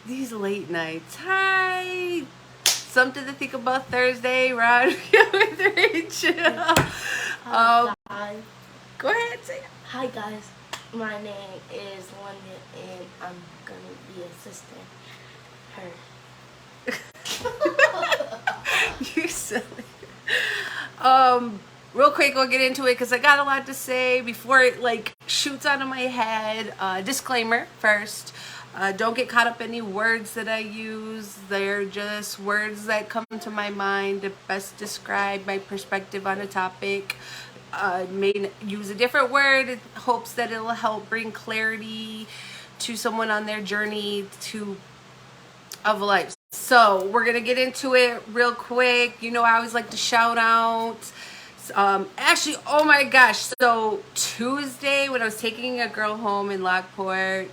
these late nights. Hi. Something to think about Thursday, Ron. With ℏ𝗏. Hi. Go ahead, say it. Hi guys, my name is Londyn and I'm gonna be assisting her. You're silly. Real quick, we'll get into it because I got a lot to say before it like shoots out of my head. Disclaimer first. Don't get caught up in any words that I use. They're just words that come to my mind to best describe my perspective on a topic. May use a different word in hopes that it'll help bring clarity to someone on their journey of life. So we're gonna get into it real quick. You know, I always like to shout out. Actually, oh my gosh, so Tuesday when I was taking a girl home in Lockport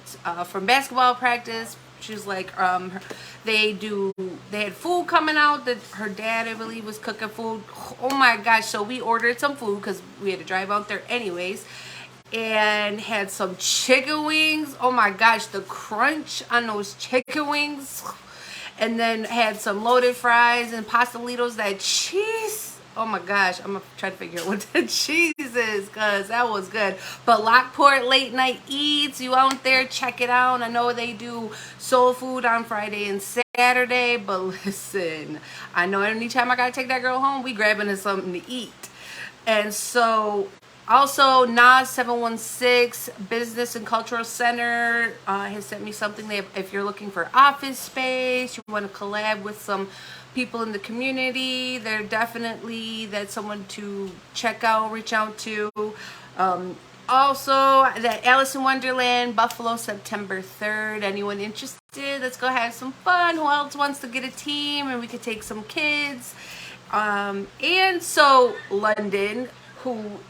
from basketball practice, she was like, they had food coming out that her dad, I believe, was cooking food. Oh my gosh, so we ordered some food because we had to drive out there anyways, and had some chicken wings. Oh my gosh, the crunch on those chicken wings, and then had some loaded fries and pastelitos, that cheese. Oh my gosh, I'm gonna try to figure out what the cheese is because that was good. But Lockport Late Night Eats, you out there, check it out. I know they do soul food on Friday and Saturday, but listen, I know anytime I gotta take that girl home, we grabbing us something to eat. And so also ℚ𝐼𝑠 716 Business and Cultural Center has sent me something. If you're looking for office space, you want to collab with some people in the community, they're definitely, that's someone to check out, reach out to. Also, that Alice in Wonderland, Buffalo, September 3rd. Anyone interested? Let's go have some fun. Who else wants to get a team? And we could take some kids. And so Londyn, who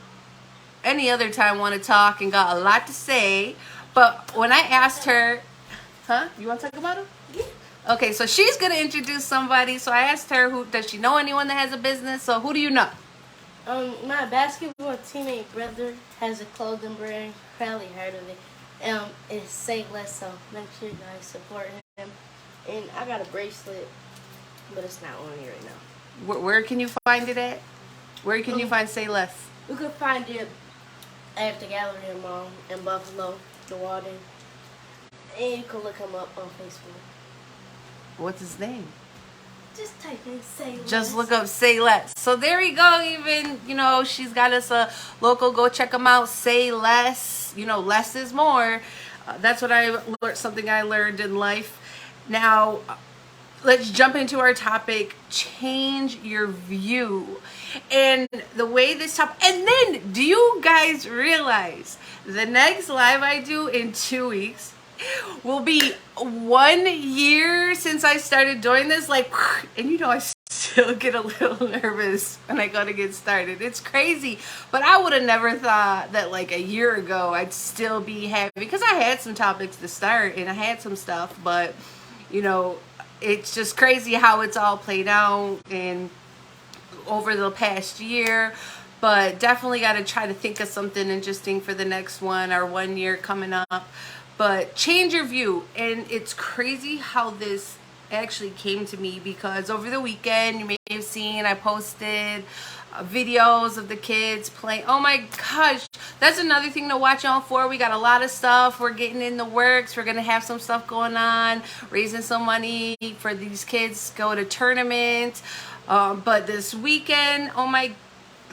any other time want to talk and got a lot to say, but when I asked her, you want to talk about him? Yeah. Okay, so she's gonna introduce somebody. So I asked her, who does she know anyone that has a business? So who do you know? My basketball teammate brother has a clothing brand. Probably heard of it. It's ℏ𝗏, so make sure you guys support him. And I got a bracelet, but it's not on me right now. Where can you find it at? Where can you find ℏ𝗏? You can find it at the Gallery Mall in Buffalo, the Londyn. And you can look him up on Facebook. What's his name? Just type in ℏ𝗏. Just look up ℏ𝗏. So there we go. Even, you know, she's got us a local. Go check them out. ℏ𝗏. You know, less is more. That's what I learned. Something I learned in life. Now, let's jump into our topic. Change your view. And the way this topic. And then, do you guys realize the next live I do in 2 weeks will be 1 year since I started doing this? Like, and you know, I still get a little nervous when I go to get started. It's crazy, but I would have never thought that like a year ago I'd still be happy, because I had some topics to start and I had some stuff, but you know, it's just crazy how it's all played out and over the past year. But definitely got to try to think of something interesting for the next one, or 1 year coming up. But change your view. And it's crazy how this actually came to me, because over the weekend, you may have seen, I posted videos of the kids playing. Oh my gosh, that's another thing to watch out for. We got a lot of stuff we're getting in the works. We're gonna have some stuff going on, raising some money for these kids, go to tournaments. But this weekend, oh my,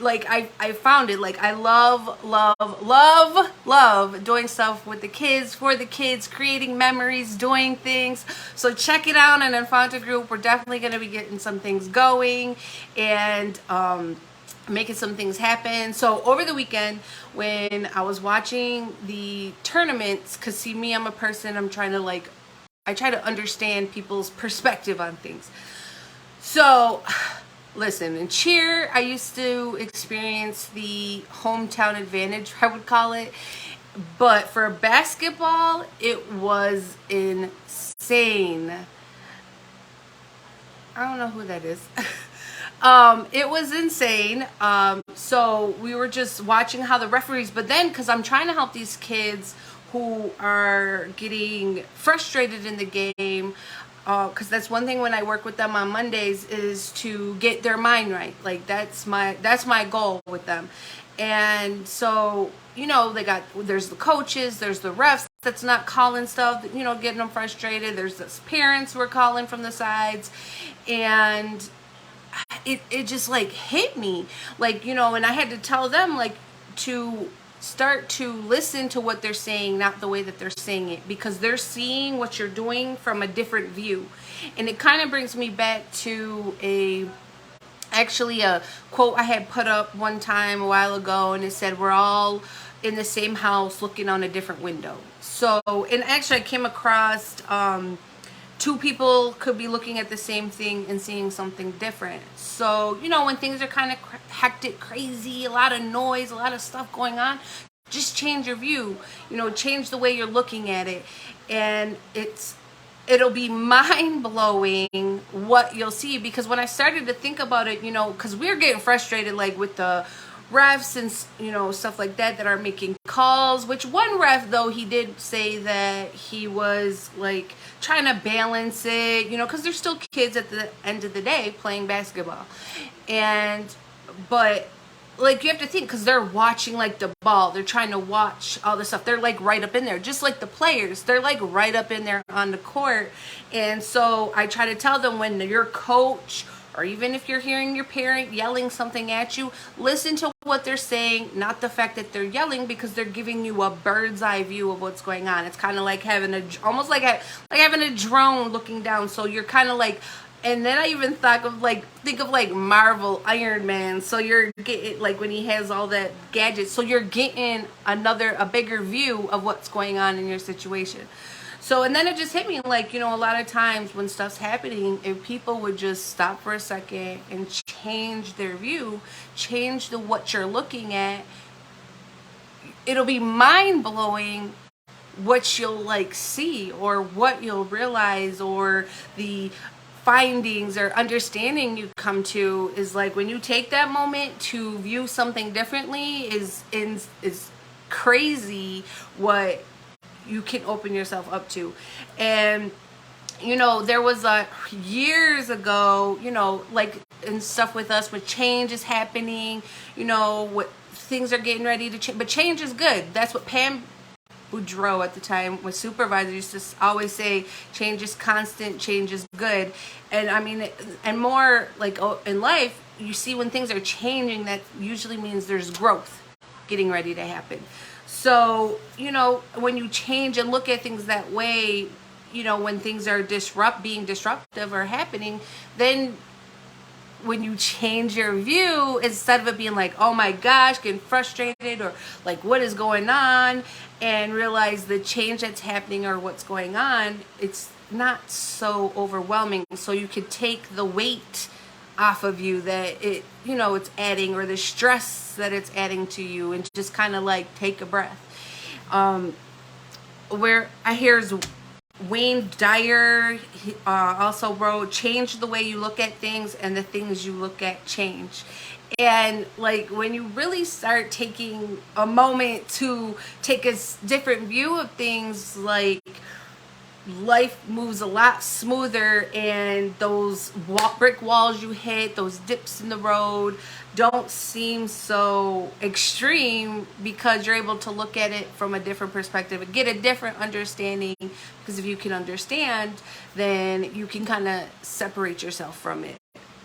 like I found it, like I love doing stuff with the kids, for the kids, creating memories, doing things. So check it out in Infanta group. We're definitely going to be getting some things going and making some things happen. So over the weekend when I was watching the tournaments, because see me, I'm a person, I'm trying to like, I try to understand people's perspective on things. So listen, in cheer, I used to experience the hometown advantage, I would call it. But for basketball, it was insane. I don't know who that is. It was insane. So we were just watching how the referees, but then because I'm trying to help these kids who are getting frustrated in the game, because that's one thing when I work with them on Mondays is to get their mind right. Like that's my goal with them. And so, you know, there's the coaches, there's the refs that's not calling stuff, you know, getting them frustrated. There's the parents who are calling from the sides, and it just like hit me, like, you know, and I had to tell them like to start to listen to what they're saying, not the way that they're saying it, because they're seeing what you're doing from a different view. And it kind of brings me back to actually a quote I had put up one time a while ago, and it said, we're all in the same house looking on a different window. So, and actually I came across two people could be looking at the same thing and seeing something different. So, you know, when things are kind of hectic, crazy, a lot of noise, a lot of stuff going on, just change your view, you know, change the way you're looking at it. And it'll be mind-blowing what you'll see. Because when I started to think about it, you know, because we're getting frustrated like with the refs and, you know, stuff like that are making calls, which one ref though, he did say that he was like trying to balance it, you know, because they're still kids at the end of the day playing basketball. But like you have to think, because they're watching like the ball, they're trying to watch all this stuff, they're like right up in there, just like the players, they're like right up in there on the court. And so I try to tell them, when your coach, or even if you're hearing your parent yelling something at you, listen to what they're saying, not the fact that they're yelling, because they're giving you a bird's eye view of what's going on. It's kind of like having almost like having a drone looking down. So you're kind of like, and then I even think of like Marvel Iron Man. So you're getting like when he has all that gadgets. So you're getting a bigger view of what's going on in your situation. So, and then it just hit me like, you know, a lot of times when stuff's happening, if people would just stop for a second and change their view, change what you're looking at, it'll be mind-blowing what you'll like see, or what you'll realize, or the findings or understanding you come to. Is like when you take that moment to view something differently, is crazy what you can open yourself up to. And you know, there was years ago, you know, like and stuff with us, when change is happening, you know, what things are getting ready to change, but change is good. That's what Pam Boudreau at the time was supervisor used to always say, change is constant, change is good. And I mean, and more like in life, you see when things are changing, that usually means there's growth getting ready to happen. So, you know, when you change and look at things that way, you know, when things are being disruptive or happening, then when you change your view, instead of it being like, oh my gosh, getting frustrated, or like what is going on, and realize the change that's happening or what's going on, it's not so overwhelming. So you could take the weight off of you that it, you know, it's adding, or the stress that it's adding to you, and just kind of like take a breath. Where I hear is Wayne Dyer also wrote, change the way you look at things, and the things you look at change. And like when you really start taking a moment to take a different view of things, like life moves a lot smoother, and those brick walls you hit, those dips in the road, don't seem so extreme, because you're able to look at it from a different perspective and get a different understanding. Because if you can understand, then you can kind of separate yourself from it.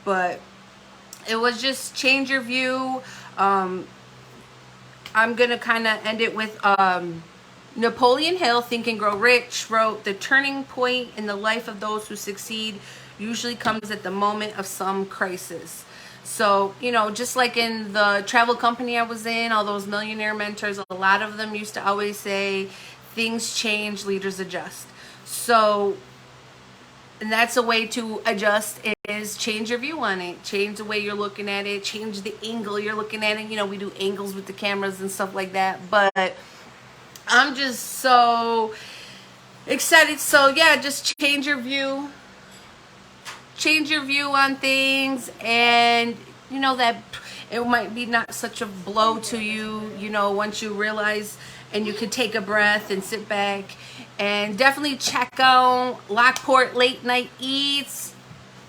But it was just change your view. I'm gonna kind of end it with Napoleon Hill, Think and Grow Rich, wrote, the turning point in the life of those who succeed usually comes at the moment of some crisis. So, you know, just like in the travel company I was in, all those millionaire mentors, a lot of them used to always say, things change, leaders adjust. So, and that's a way to adjust, is change your view on it, change the way you're looking at it, change the angle you're looking at it. You know, we do angles with the cameras and stuff like that, but I'm just so excited. So yeah, just change your view on things, and you know that it might be not such a blow to you, you know, once you realize and you could take a breath and sit back. And definitely check out Lockport Late Night Eats.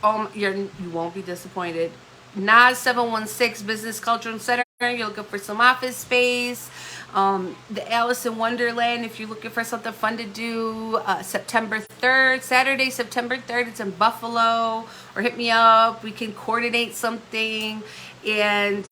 You won't be disappointed. ℚ 716 Business Cultural Center. You're looking for some office space. The Alice in Wonderland, if you're looking for something fun to do. September 3rd, Saturday, September 3rd, it's in Buffalo. Or hit me up. We can coordinate something. And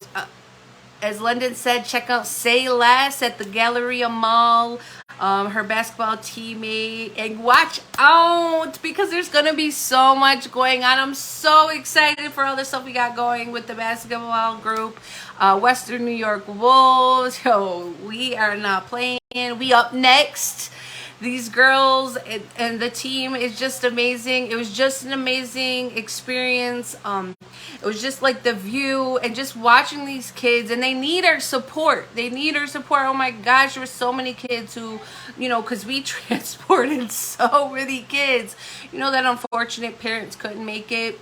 as Londyn said, check out Say Less at the Galleria Mall. Her basketball teammate. And watch out, because there's going to be so much going on. I'm so excited for all the stuff we got going with the basketball group. Western New York Wolves. Yo, we are not playing. We up next. These girls and the team is just amazing. It was just an amazing experience. It was just like the view and just watching these kids, and they need our support. They need our support. Oh my gosh, there were so many kids who, you know, because we transported so many kids, you know, that unfortunate parents couldn't make it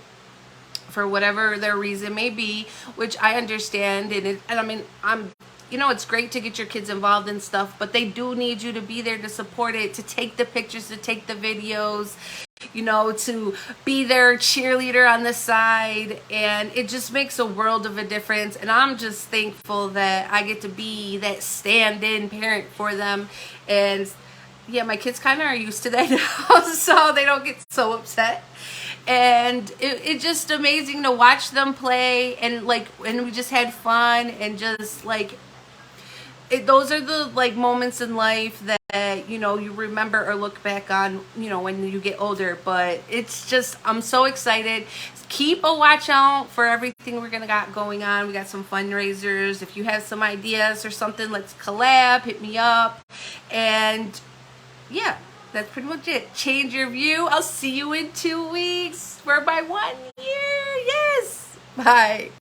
for whatever their reason may be, which I understand. And I mean, you know, it's great to get your kids involved in stuff, but they do need you to be there to support it, to take the pictures, to take the videos, you know, to be their cheerleader on the side. And it just makes a world of a difference. And I'm just thankful that I get to be that stand-in parent for them. And yeah, my kids kind of are used to that now, so they don't get so upset. And it's just amazing to watch them play, and we just had fun, and just like, those are the like moments in life that, you know, you remember or look back on, you know, when you get older. But it's just, I'm so excited. Keep a watch out for everything we're gonna got going on. We got some fundraisers. If you have some ideas or something, let's collab, hit me up. And yeah, that's pretty much it. Change your view. I'll see you in 2 weeks for my 1 year. Yes. Bye.